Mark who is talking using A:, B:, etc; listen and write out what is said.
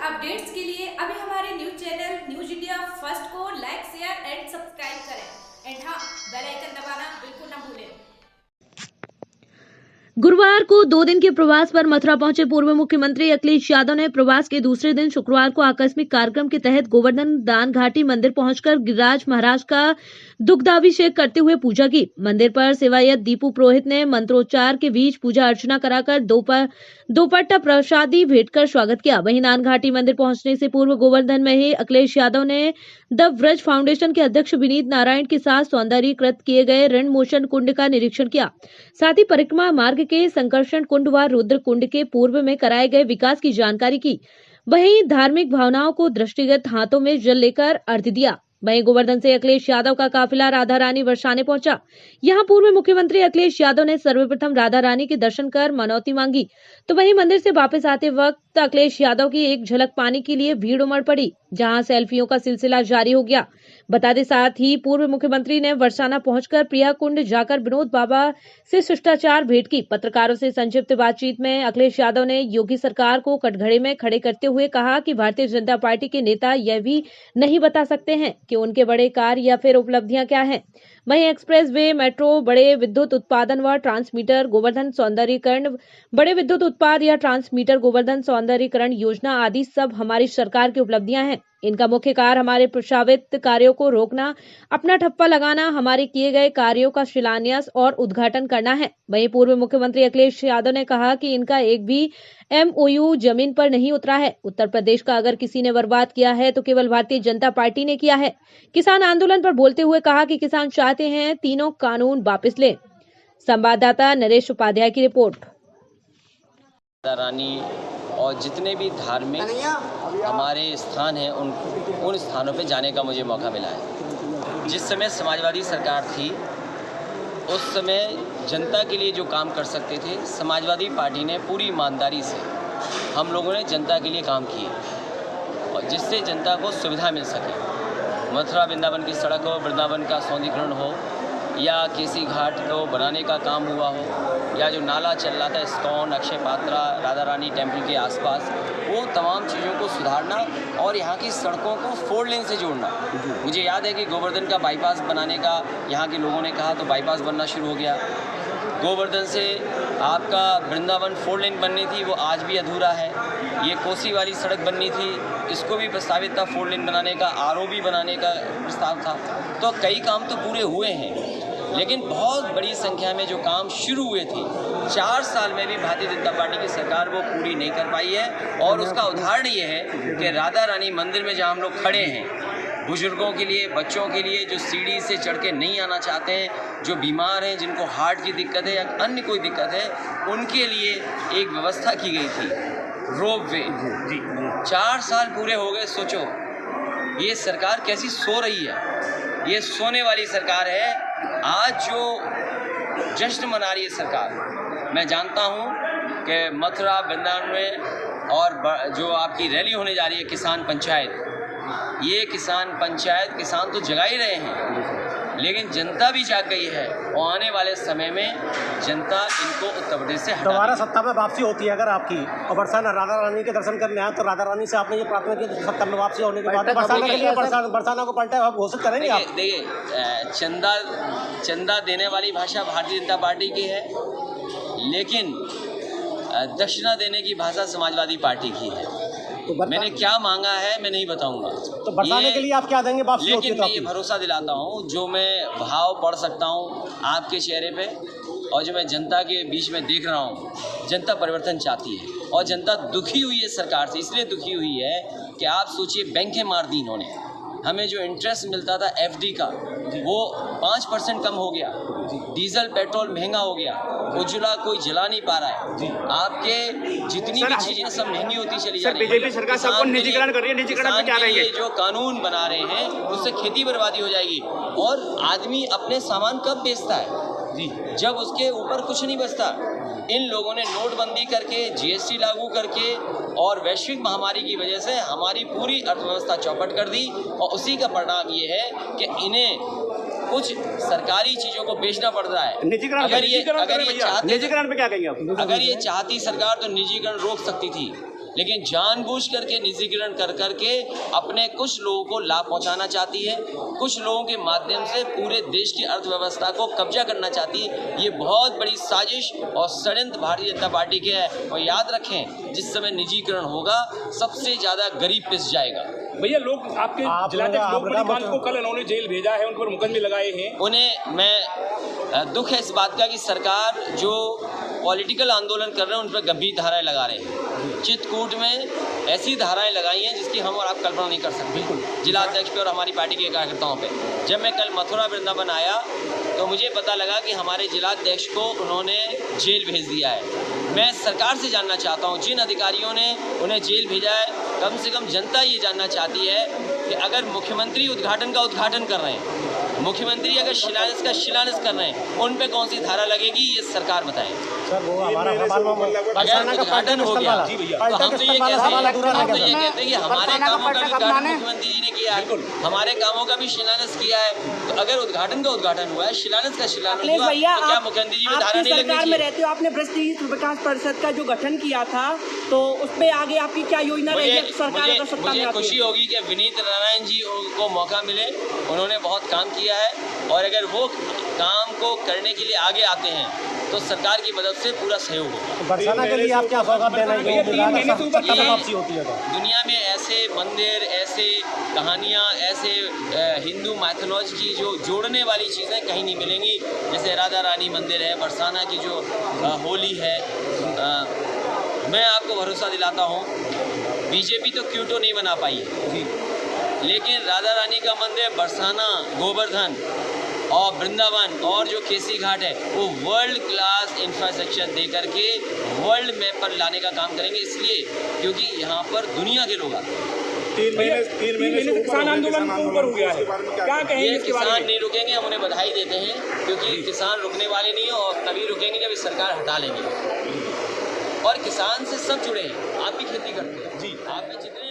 A: Updates के लिए अभी हमारे news channel news India first को लाइक शेयर एंड सब्सक्राइब करें एंड हाँ बेल आइकन दबाना बिल्कुल ना भूलें।
B: गुरुवार को 2 दिन के प्रवास पर मथुरा पहुंचे पूर्व मुख्यमंत्री अखिलेश यादव ने प्रवास के दूसरे दिन शुक्रवार को आकस्मिक कार्यक्रम के तहत गोवर्धन दान घाटी मंदिर पहुंचकर गिरिराज महाराज का दुग्धाभिषेक करते हुए पूजा की। मंदिर पर सेवायत दीपू पुरोहित ने मंत्रोच्चार के बीच पूजा अर्चना कराकर दोपट्टा प्रसादी भेंटकर स्वागत किया। वहीं दान घाटी मंदिर पहुंचने से पूर्व गोवर्धन में ही अखिलेश यादव ने द व्रज फाउंडेशन के अध्यक्ष विनीत नारायण के साथ सौंदर्यीकृत किए गए ऋण मोचन कुंड का निरीक्षण किया। साथ ही परिक्रमा मार्ग के संकर्षण कुंड व रुद्र कुंड के पूर्व में कराए गए विकास की जानकारी की। वहीं धार्मिक भावनाओं को दृष्टिगत हाथों में जल लेकर अर्घ्य दिया। वहीं गोवर्धन से अखिलेश यादव का काफिला राधा रानी बरसाने पहुंचा। यहां पूर्व मुख्यमंत्री अखिलेश यादव ने सर्वप्रथम राधा रानी के दर्शन कर मनौती मांगी, तो वहीं मंदिर से वापस आते वक्त अखिलेश यादव की एक झलक पाने के लिए भीड़ उमड़ पड़ी, जहां सेल्फियों का सिलसिला जारी हो गया। बता दें, साथ ही पूर्व मुख्यमंत्री ने बरसाना पहुंचकर प्रिया कुंड जाकर विनोद बाबा से शिष्टाचार भेंट की। पत्रकारों से संक्षिप्त बातचीत में अखिलेश यादव ने योगी सरकार को कटघरे में खड़े करते हुए कहा कि भारतीय जनता पार्टी के नेता यह भी नहीं बता सकते हैं कि उनके बड़े कार्य या फिर उपलब्धियां क्या हैं। वहीं एक्सप्रेस वे, मेट्रो, बड़े विद्युत उत्पादन व ट्रांसमीटर गोवर्धन सौंदर्यीकरण, बड़े विद्युत उत्पाद या ट्रांसमीटर गोवर्धन सौंदर्यीकरण योजना आदि सब हमारी सरकार की उपलब्धियां हैं। इनका मुख्य कार्य हमारे प्रस्तावित कार्यों को रोकना, अपना ठप्पा लगाना, हमारे किए गए कार्यों का शिलान्यास और उद्घाटन करना है। वहीं पूर्व मुख्यमंत्री अखिलेश यादव ने कहा कि इनका एक भी MOU जमीन पर नहीं उतरा है। उत्तर प्रदेश का अगर किसी ने बर्बाद किया है तो केवल भारतीय जनता पार्टी ने किया है। किसान आंदोलन पर बोलते हुए कहा कि किसान चाहते हैं तीनों कानून वापस लें। संवाददाता नरेश उपाध्याय की रिपोर्ट।
C: रानी और जितने भी धार्मिक हमारे स्थान हैं उन स्थानों पे जाने का मुझे मौका मिला है। जिस समय समाजवादी सरकार थी उस समय जनता के लिए जो काम कर सकते थे, समाजवादी पार्टी ने पूरी ईमानदारी से हम लोगों ने जनता के लिए काम किए और जिससे जनता को सुविधा मिल सके। मथुरा वृंदावन की सड़क हो, वृंदावन का सौंदर्यीकरण हो या केसी घाट को बनाने का काम हुआ हो या जो नाला चल रहा था इस्कॉन, अक्षय पात्रा, राधा रानी टेम्पल के आसपास, वो तमाम चीज़ों को सुधारना और यहाँ की सड़कों को 4 लेन से जोड़ना। मुझे याद है कि गोवर्धन का बाईपास बनाने का यहाँ के लोगों ने कहा तो बाईपास बनना शुरू हो गया। गोवर्धन से आपका वृंदावन 4 लेन बननी थी, वो आज भी अधूरा है। ये कोसी वाली सड़क बननी थी, इसको भी प्रस्तावित था 4 लेन बनाने का, ROB बनाने का प्रस्ताव था। तो कई काम तो पूरे हुए हैं, लेकिन बहुत बड़ी संख्या में जो काम शुरू हुए थे 4 साल में भी भारतीय जनता पार्टी की सरकार वो पूरी नहीं कर पाई है। और उसका उदाहरण ये है कि राधा रानी मंदिर में जहाँ हम लोग खड़े हैं, बुजुर्गों के लिए, बच्चों के लिए जो सीढ़ी से चढ़ के नहीं आना चाहते हैं, जो बीमार हैं, जिनको हार्ट की दिक्कत है या अन्य कोई दिक्कत है, उनके लिए एक व्यवस्था की गई थी, रोप वे। 4 साल पूरे हो गए। सोचो ये सरकार कैसी सो रही है। ये सोने वाली सरकार है। आज जो जश्न मना रही है सरकार, मैं जानता हूँ कि मथुरा वृंदावन में और जो आपकी रैली होने जा रही है किसान पंचायत, ये किसान पंचायत किसान तो जगा ही रहे हैं, लेकिन जनता भी जाग गई है और आने वाले समय में जनता इनको उत्तर प्रदेश से
D: दोबारा सत्ता में वापसी होती है अगर आपकी, और बरसाना राधा रानी के दर्शन करने आए तो राधा रानी से आपने ये प्रार्थना की तो सत्ता में वापसी होने के बाद बरसाना के लिए बरसाना को पलटा आप घोषित करेंगे आप?
C: देखिए, चंदा देने वाली भाषा भारतीय जनता पार्टी की है, लेकिन दक्षिणा देने की भाषा समाजवादी पार्टी की है। तो मैंने क्या मांगा है मैं नहीं बताऊंगा।
D: तो बरसाने के लिए आप क्या देंगे वापसी होती है?
C: लेकिन मैं ये भरोसा दिलाता हूँ, जो मैं भाव पढ़ सकता हूँ आपके चेहरे पे और जो मैं जनता के बीच में देख रहा हूँ, जनता परिवर्तन चाहती है और जनता दुखी हुई है सरकार से। इसलिए दुखी हुई है कि आप सोचिए, बैंकें मार दी इन्होंने। हमें जो इंटरेस्ट मिलता था FD का वो 5% कम हो गया, डीजल पेट्रोल महंगा हो गया, उज्ज्वला कोई जला नहीं पा रहा है, आपके जितनी भी चीजें सब महंगी होती चली जा रही है।
D: बीजेपी सरकार सबको निजीकरण कर रही है, निजीकरण में क्या रहेंगे?
C: जो कानून बना रहे हैं उससे खेती बर्बादी हो जाएगी। और आदमी अपने सामान कब बेचता है? जब उसके ऊपर कुछ नहीं बचता। इन लोगों ने नोटबंदी करके, GST लागू करके और वैश्विक महामारी की वजह से हमारी पूरी अर्थव्यवस्था चौपट कर दी और उसी का परिणाम ये है कि इन्हें कुछ सरकारी चीजों को बेचना पड़ रहा है।
D: निजीकरण पे क्या कहेंगे आप?
C: अगर ये चाहती सरकार तो निजीकरण रोक सकती थी, लेकिन जानबूझ करके निजीकरण कर करके अपने कुछ लोगों को लाभ पहुंचाना चाहती है, कुछ लोगों के माध्यम से पूरे देश की अर्थव्यवस्था को कब्जा करना चाहती है। ये बहुत बड़ी साजिश और षड्यंत्र भारतीय जनता पार्टी के है। और याद रखें, जिस समय निजीकरण होगा सबसे ज़्यादा गरीब पिस जाएगा।
E: भैया, लोग आपके जिलाध्यक्ष लोकमणि कांत को कल उन्होंने जेल भेजा है, उन पर मुकदमे लगाए हैं।
C: उन्हें मैं दुख है इस बात का कि सरकार जो पॉलिटिकल आंदोलन कर रहे हैं उन पर गंभीर धाराएं लगा रहे हैं। चित्रकूट में ऐसी धाराएं लगाई हैं जिसकी हम और आप कल्पना नहीं कर सकते। बिल्कुल, जिला अध्यक्ष पे और हमारी पार्टी के कार्यकर्ताओं पे। जब मैं कल मथुरा वृंदावन आया तो मुझे पता लगा कि हमारे जिलाध्यक्ष को उन्होंने जेल भेज दिया है। मैं सरकार से जानना चाहता हूँ, जिन अधिकारियों ने उन्हें जेल भेजा है, कम से कम जनता ये जानना चाहती है कि अगर मुख्यमंत्री उद्घाटन का उद्घाटन कर रहे हैं, मुख्यमंत्री अगर शिलान्यास का शिलान्यास कर रहे हैं, उन पे कौन सी धारा लगेगी, ये सरकार बताए।
D: सर वो हमारा
C: अगर उद्घाटन हो गया तो हम तो ये कहते हैं कि हमारे कामों का भी उद्घाटन मुख्यमंत्री जी ने किया है, हमारे कामों का भी शिलान्यास किया है। तो अगर उद्घाटन का उद्घाटन हुआ है, शिलान्यास का शिलान्यास हुआ, तो क्या मुख्यमंत्री जी में धारा नहीं लगनी चाहिए?
F: में रहते हो, आपने भ्रष्ट विकास परिषद का जो गठन किया था, तो उसमें आगे आपकी क्या योजना रहेगी सरकार अगर सत्ता में आती है?
C: मुझे खुशी होगी कि विनीत नारायण जी को मौका मिले, उन्होंने बहुत काम किया है और अगर वो काम को करने के लिए आगे आते हैं तो सरकार की मदद से पूरा सहयोग होगा।
D: बरसाना के लिए आप क्या सौगात देना चाहेंगे? वापसी होती है तो
C: दुनिया में ऐसे मंदिर, ऐसे कहानियाँ, ऐसे हिंदू मैथोलॉजी की जो जोड़ने वाली चीज़ें कहीं नहीं मिलेंगी। जैसे राधा रानी मंदिर है, बरसाना की जो होली है। मैं आपको भरोसा दिलाता हूँ, बीजेपी तो क्यूटो नहीं बना पाई है, लेकिन राधा रानी का मंदिर, बरसाना, गोवर्धन और वृंदावन और जो केसी घाट है, वो वर्ल्ड क्लास इंफ्रास्ट्रक्चर दे करके वर्ल्ड मैप पर लाने का काम करेंगे। इसलिए क्योंकि यहाँ पर दुनिया के लोग आते हैं।
E: 3 महीने से किसान आंदोलन ऊपर हो गया है, क्या कहेंगे इसके बारे में?
C: किसान नहीं रुकेंगे, हम उन्हें बधाई देते हैं, क्योंकि किसान रुकने वाले नहीं है और तभी रुकेंगे जब इस सरकार हटा लेंगे। और किसान से सब जुड़े हैं, आप भी खेती करते हैं जी, आप भी जितने